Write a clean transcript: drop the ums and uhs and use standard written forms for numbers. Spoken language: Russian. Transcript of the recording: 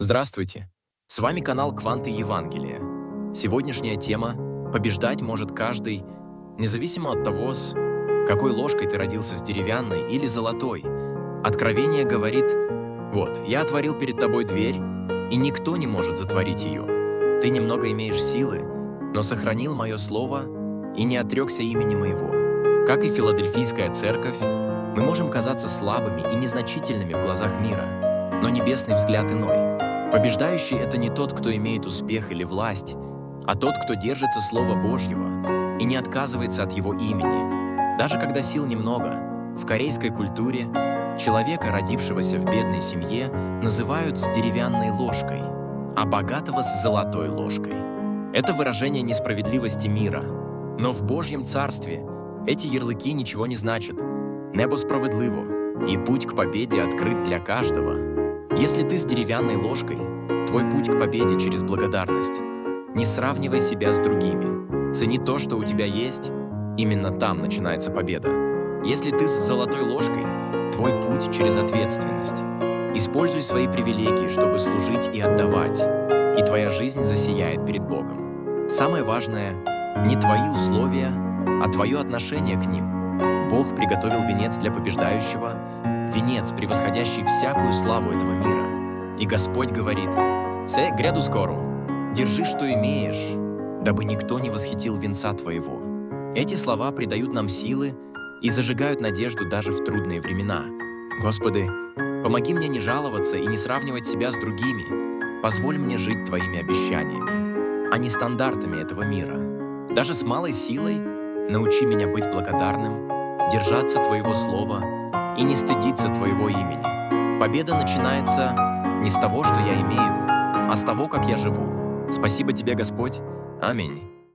Здравствуйте! С вами канал Кванты Евангелия. Сегодняшняя тема «Побеждать может каждый», независимо от того, с какой ложкой ты родился, с деревянной или золотой. Откровение говорит: «Вот, я отворил перед тобой дверь, и никто не может затворить ее. Ты немного имеешь силы, но сохранил мое слово и не отрекся имени моего». Как и Филадельфийская церковь, мы можем казаться слабыми и незначительными в глазах мира, но небесный взгляд иной. Побеждающий — это не тот, кто имеет успех или власть, а тот, кто держится Слова Божьего и не отказывается от его имени. Даже когда сил немного, в корейской культуре человека, родившегося в бедной семье, называют с деревянной ложкой, а богатого с золотой ложкой. Это выражение несправедливости мира. Но в Божьем Царстве эти ярлыки ничего не значат. Небо справедливо, и путь к победе открыт для каждого. Если ты с деревянной ложкой, твой путь к победе через благодарность. Не сравнивай себя с другими. Цени то, что у тебя есть. Именно там начинается победа. Если ты с золотой ложкой, твой путь через ответственность. Используй свои привилегии, чтобы служить и отдавать, и твоя жизнь засияет перед Богом. Самое важное — не твои условия, а твое отношение к ним. Бог приготовил венец для побеждающего, венец, превосходящий всякую славу этого мира. И Господь говорит: «Се гряду скоро, держи, что имеешь, дабы никто не восхитил венца твоего». Эти слова придают нам силы и зажигают надежду даже в трудные времена. Господи, помоги мне не жаловаться и не сравнивать себя с другими. Позволь мне жить Твоими обещаниями, а не стандартами этого мира. Даже с малой силой научи меня быть благодарным, держаться Твоего слова и не стыдиться Твоего имени. Победа начинается не с того, что я имею, а с того, как я живу. Спасибо Тебе, Господь. Аминь.